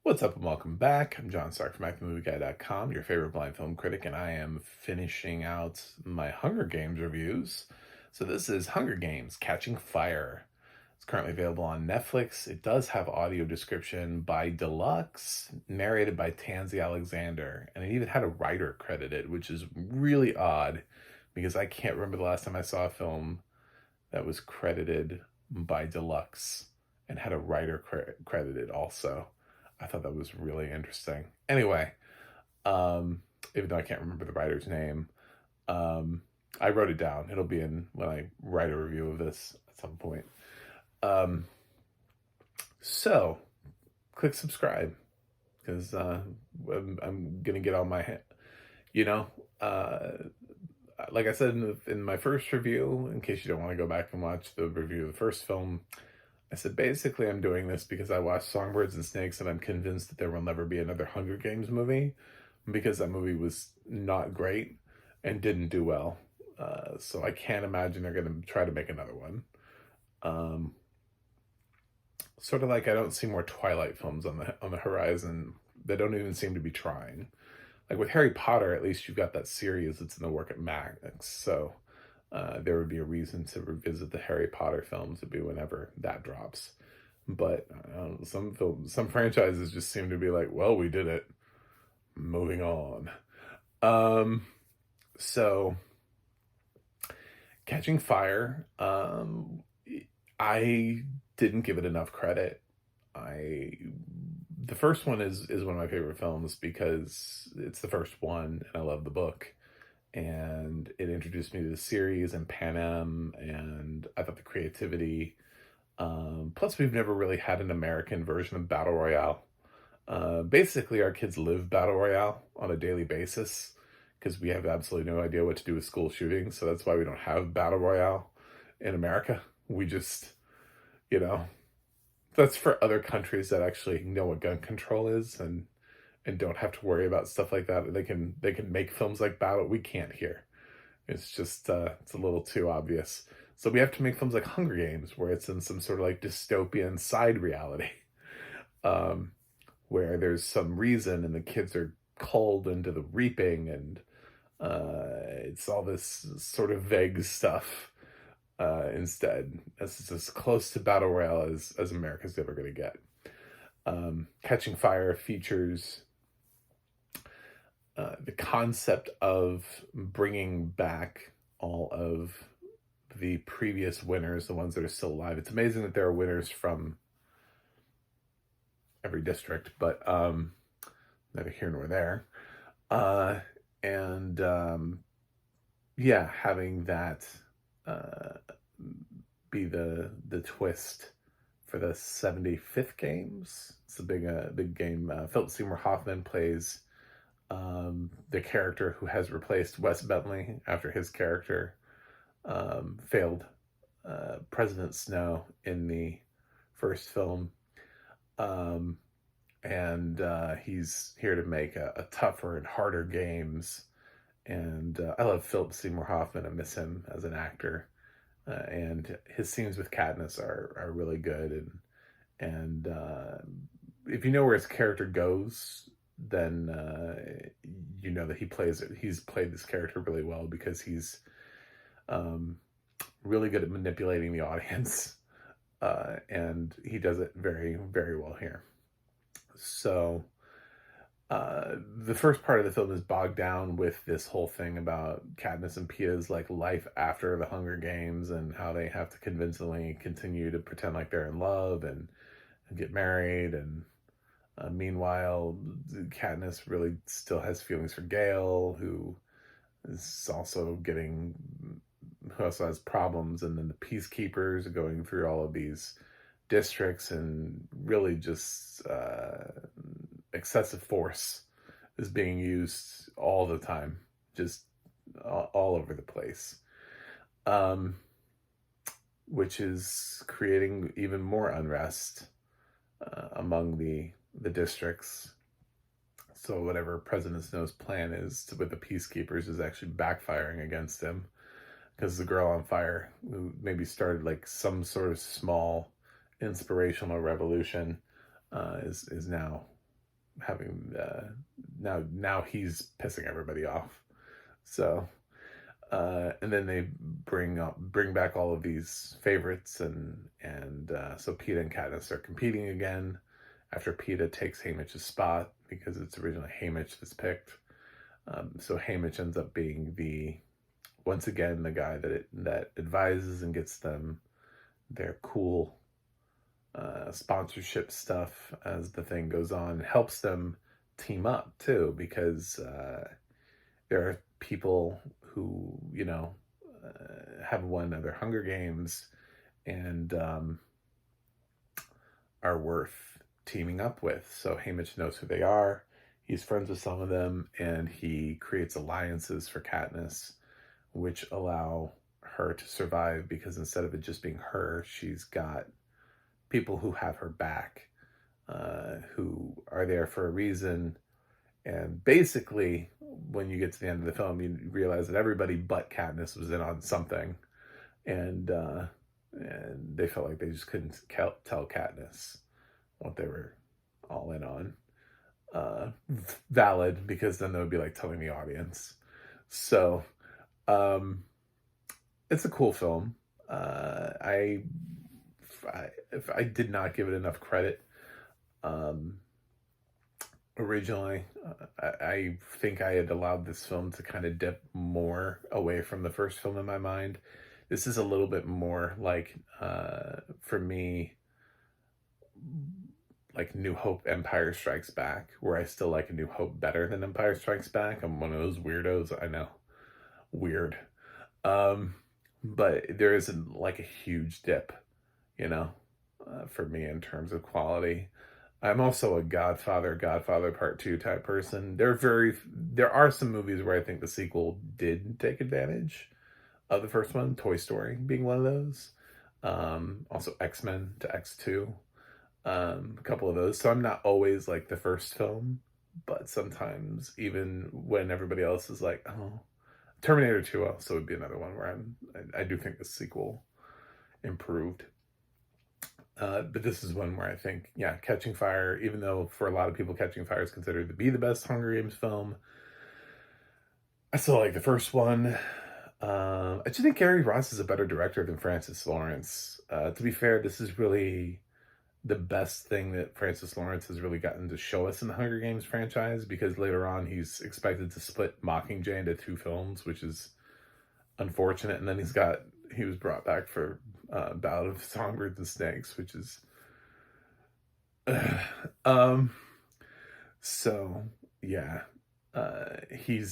What's up and welcome back. I'm John Stark from MacTheMovieGuy.com, your favorite blind film critic, and I am finishing out my Hunger Games reviews. So this is Hunger Games: Catching Fire. It's currently available on Netflix. It does have audio description by Deluxe, narrated by Tansy Alexander, and it even had a writer credited, which is really odd because I can't remember the last time I saw a film that was credited by Deluxe and had a writer credited also. I thought that was really interesting. Anyway, even though I can't remember the writer's name, I wrote it down. It'll be in when I write a review of this at some point. Um, so click subscribe because I'm gonna get on my, you know, uh, like I said in my first review. In case you don't want to go back and watch the review of the first film, I said, basically, I'm doing this because I watched Songbirds and Snakes and I'm convinced that there will never be another Hunger Games movie because that movie was not great and didn't do well. So I can't imagine they're going to try to make another one. Um, Sort of like I don't see more Twilight films on the horizon. They don't even seem to be trying. Like with Harry Potter, at least you've got that series that's in the work at Max. So there would be a reason to revisit the Harry Potter films. It'd be whenever that drops. But some franchises just seem to be like, well, we did it. Moving on. Um, so Catching Fire. I didn't give it enough credit. The first one is one of my favorite films because it's the first one, and I love the book, and it introduced me to the series and Panem, and I thought the creativity. Plus, we've never really had an American version of Battle Royale. Basically, our kids live Battle Royale on a daily basis because we have absolutely no idea what to do with school shootings. So that's why we don't have Battle Royale in America. We just, you know, that's for other countries that actually know what gun control is and don't have to worry about stuff like that. They can make films like Battle. We can't here. It's just it's a little too obvious. So we have to make films like Hunger Games, where it's in some sort of like dystopian side reality, um, where there's some reason and the kids are called into the reaping, and it's all this sort of vague stuff. Instead, it's as close to Battle Royale as America's ever going to get. Catching Fire features the concept of bringing back all of the previous winners, the ones that are still alive. It's amazing that there are winners from every district, but neither here nor there. And yeah, having that be the twist for the 75th games. It's a big game. Philip Seymour Hoffman plays the character who has replaced Wes Bentley after his character failed President Snow in the first film. And he's here to make a tougher and harder games. And I love Philip Seymour Hoffman. I miss him as an actor. And his scenes with Katniss are really good. And if you know where his character goes, then you know that he plays it. He's played this character really well because he's really good at manipulating the audience, and he does it very, very well here. So the first part of the film is bogged down with this whole thing about Katniss and Pia's like life after the Hunger Games and how they have to convincingly continue to pretend like they're in love and get married. And meanwhile, Katniss really still has feelings for Gale, who also has problems. And then the Peacekeepers are going through all of these districts, and really just excessive force is being used all the time, just all over the place, which is creating even more unrest among the districts. So whatever President Snow's plan is with the Peacekeepers is actually backfiring against him, because the Girl on Fire, who maybe started like some sort of small inspirational revolution, is now having now he's pissing everybody off. So and then they bring back all of these favorites, and so Peeta and Katniss are competing again after Peeta takes Haymitch's spot because it's originally Haymitch that's picked. So Haymitch ends up being once again the guy that advises and gets them their cool sponsorship stuff as the thing goes on. Helps them team up too, because there are people who have won other Hunger Games and are worth teaming up with. So Haymitch knows who they are. He's friends with some of them, and he creates alliances for Katniss, which allow her to survive, because instead of it just being her, she's got people who have her back, who are there for a reason. And basically, when you get to the end of the film, you realize that everybody but Katniss was in on something, and they felt like they just couldn't tell Katniss what they were all in on. Valid, because then they would be like telling the audience. So it's a cool film. If I did not give it enough credit originally. I think I had allowed this film to kind of dip more away from the first film in my mind. This is a little bit more like, for me, like New Hope, Empire Strikes Back, where I still like A New Hope better than Empire Strikes Back. I'm one of those weirdos, I know. Weird. But there isn't like a huge dip, for me in terms of quality. I'm also a Godfather Part 2 type person. There are some movies where I think the sequel did take advantage of the first one, Toy Story being one of those. Also X-Men to X2. A couple of those. So I'm not always like the first film, but sometimes even when everybody else is like, oh, Terminator 2 also would be another one where I do think the sequel improved. But this is one where I think, Catching Fire, even though for a lot of people Catching Fire is considered to be the best Hunger Games film, I still like the first one. I just think Gary Ross is a better director than Francis Lawrence. To be fair, this is really the best thing that Francis Lawrence has really gotten to show us in the Hunger Games franchise, because later on he's expected to split Mockingjay into 2 films, which is unfortunate. And then he was brought back for Ballad of Songbirds and Snakes, which is so yeah, he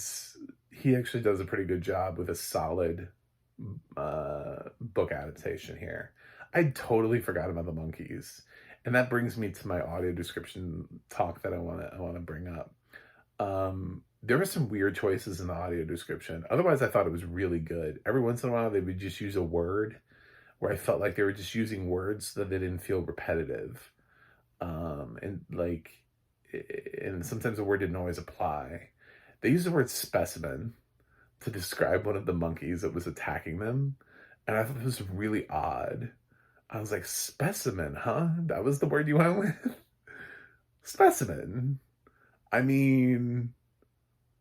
actually does a pretty good job with a solid book adaptation here. I totally forgot about the monkeys, and that brings me to my audio description talk that I want to bring up. There were some weird choices in the audio description. Otherwise, I thought it was really good. Every once in a while, they would just use a word where I felt like they were just using words so that they didn't feel repetitive. And sometimes the word didn't always apply. They used the word specimen to describe one of the monkeys that was attacking them, and I thought it was really odd. I was like, specimen, huh? That was the word you went with? Specimen. I mean,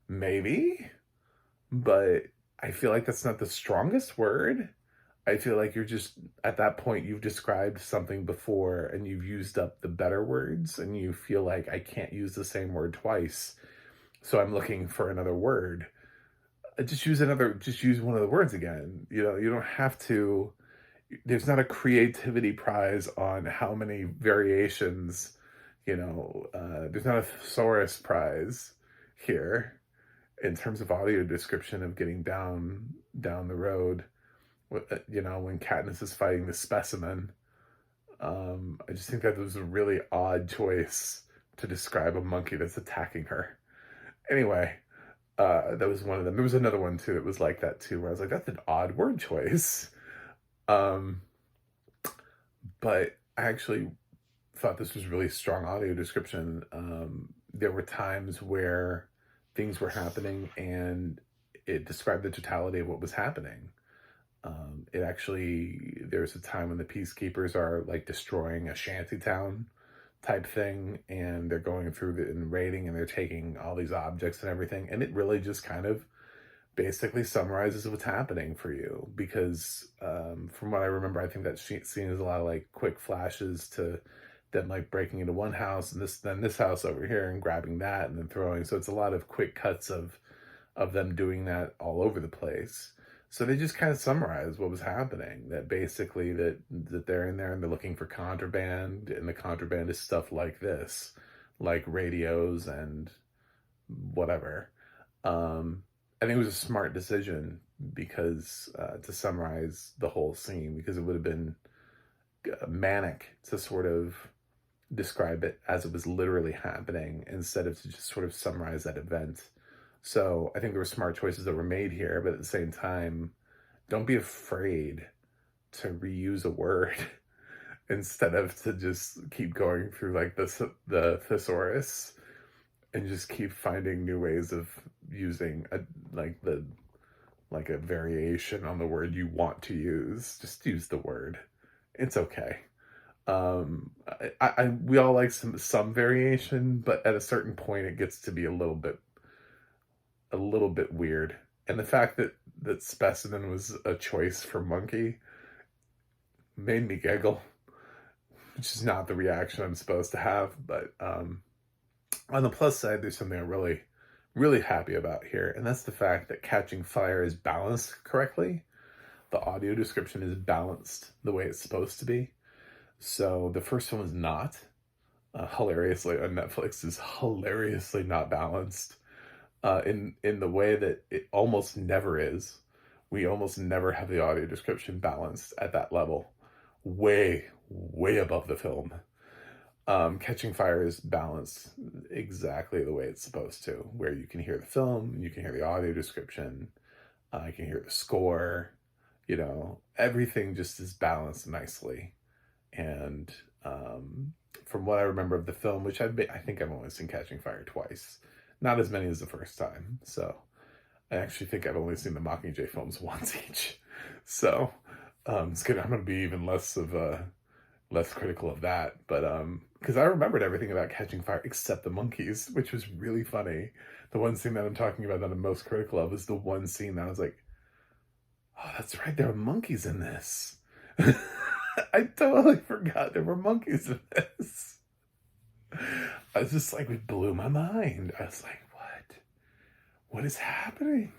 maybe, but I feel like that's not the strongest word. I feel like you're just, at that point, you've described something before and you've used up the better words, and you feel like I can't use the same word twice, so I'm looking for another word. Just use one of the words again. You don't have to. There's not a creativity prize on how many variations, there's not a thesaurus prize here in terms of audio description of getting down the road. When Katniss is fighting the specimen, I just think that was a really odd choice to describe a monkey that's attacking her. Anyway, that was one of them. There was another one too that was like that too, where I was like, that's an odd word choice. But I actually thought this was really strong audio description. There were times where things were happening and it described the totality of what was happening. There's a time when the peacekeepers are like destroying a shanty town type thing, and they're going through the and raiding, and they're taking all these objects and everything, and it really just kind of basically summarizes what's happening for you. Because from what I remember, I think that scene is a lot of like quick flashes to them like breaking into one house and this house over here and grabbing that and then throwing. So it's a lot of quick cuts of them doing that all over the place. So they just kind of summarize what was happening. That basically that they're in there and they're looking for contraband, and the contraband is stuff like this, like radios and whatever. I think it was a smart decision because to summarize the whole scene, because it would have been manic to sort of describe it as it was literally happening instead of to just sort of summarize that event. So I think there were smart choices that were made here, but at the same time, don't be afraid to reuse a word instead of to just keep going through like the thesaurus and just keep finding new ways of using a variation on the word you want to use. Just use the word. It's okay. We all like some variation, but at a certain point it gets to be a little bit weird. And the fact that specimen was a choice for monkey made me giggle, which is not the reaction I'm supposed to have. But on the plus side, there's something I'm really, really happy about here, and that's the fact that Catching Fire is balanced correctly. The audio description is balanced the way it's supposed to be. So the first one was not. Hilariously on Netflix is hilariously not balanced in the way that it almost never is. We almost never have the audio description balanced at that level. Way, way above the film. Catching Fire is balanced exactly the way it's supposed to, where you can hear the film, you can hear the audio description, you can hear the score, everything just is balanced nicely. And from what I remember of the film, which I think I've only seen Catching Fire twice, not as many as the first time. So I actually think I've only seen the Mockingjay films once each. So it's good. I'm going to be even less critical of that. But because I remembered everything about Catching Fire except the monkeys, which was really funny. The one scene that I'm talking about that I'm most critical of is the one scene that I was like, oh, that's right, there are monkeys in this. I totally forgot there were monkeys in this. I was just like, it blew my mind. I was like, what is happening?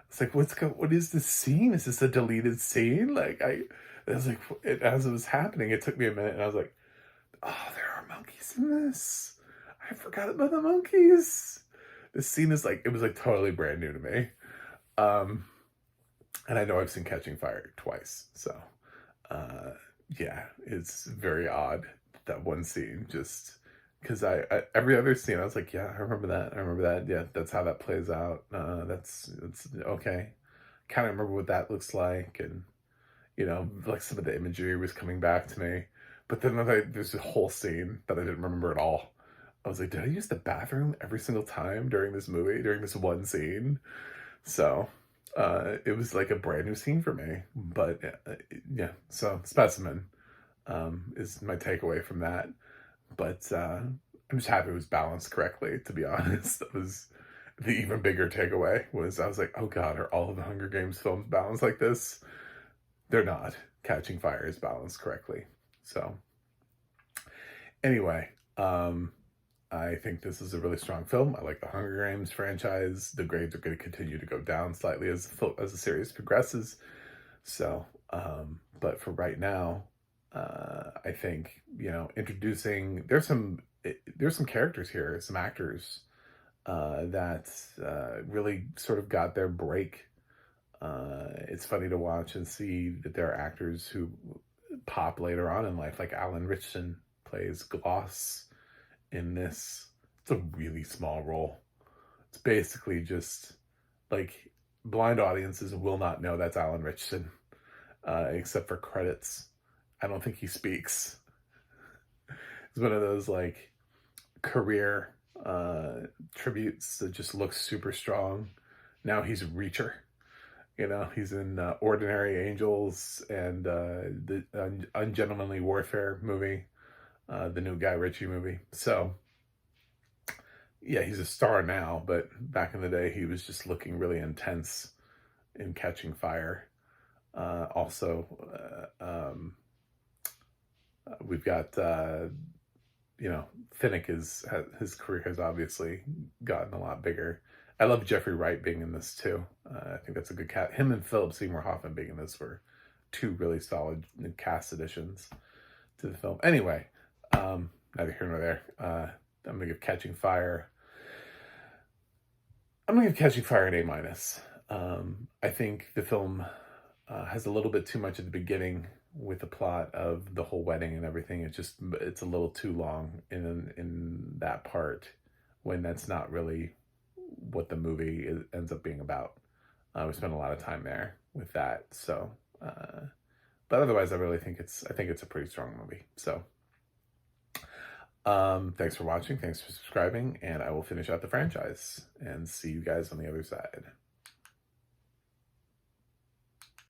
It's like, what is this scene? Is this a deleted scene? I was like, as it was happening, it took me a minute, and I was like, oh, there are monkeys in this. I forgot about the monkeys. This scene is it was totally brand new to me. And I know I've seen Catching Fire twice, so yeah, it's very odd, that one scene, just because I every other scene I was like, yeah, I remember that, yeah, that's how that plays out. It's okay. Kind of remember what that looks like, and some of the imagery was coming back to me. But then there's a whole scene that I didn't remember at all. I was like, did I use the bathroom every single time during this movie, during this one scene? So it was like a brand new scene for me. But yeah, so Specimen is my takeaway from that. But I'm just happy it was balanced correctly, to be honest. That was the even bigger takeaway. I was like, oh God, are all of the Hunger Games films balanced like this? They're not. Catching Fire is balanced correctly. So anyway, I think this is a really strong film. I like the Hunger Games franchise. The grades are going to continue to go down slightly as the series progresses. So, but for right now, I think, introducing, there's some characters here, some actors that really sort of got their break. It's funny to watch and see that there are actors who pop later on in life, like Alan Ritchson plays Gloss in this. It's a really small role. It's basically just blind audiences will not know that's Alan Ritchson, except for credits. I don't think he speaks. It's one of those career tributes that just looks super strong. Now he's Reacher. He's in Ordinary Angels and the Ungentlemanly Warfare movie. the new Guy Ritchie movie. So yeah, he's a star now, but back in the day, he was just looking really intense in Catching Fire. Also, we've got Finnick his career has obviously gotten a lot bigger. I love Jeffrey Wright being in this too. I think that's a good cat. Him and Philip Seymour Hoffman being in this were two really solid cast additions to the film. Anyway, neither here nor there. I'm gonna give Catching Fire. I'm gonna give Catching Fire an A-. I think the film has a little bit too much at the beginning with the plot of the whole wedding and everything. It's a little too long in that part when that's not really what the movie ends up being about. We spent a lot of time there with that. So, but otherwise, I think it's a pretty strong movie. So, thanks for watching. Thanks for subscribing, and I will finish out the franchise and see you guys on the other side.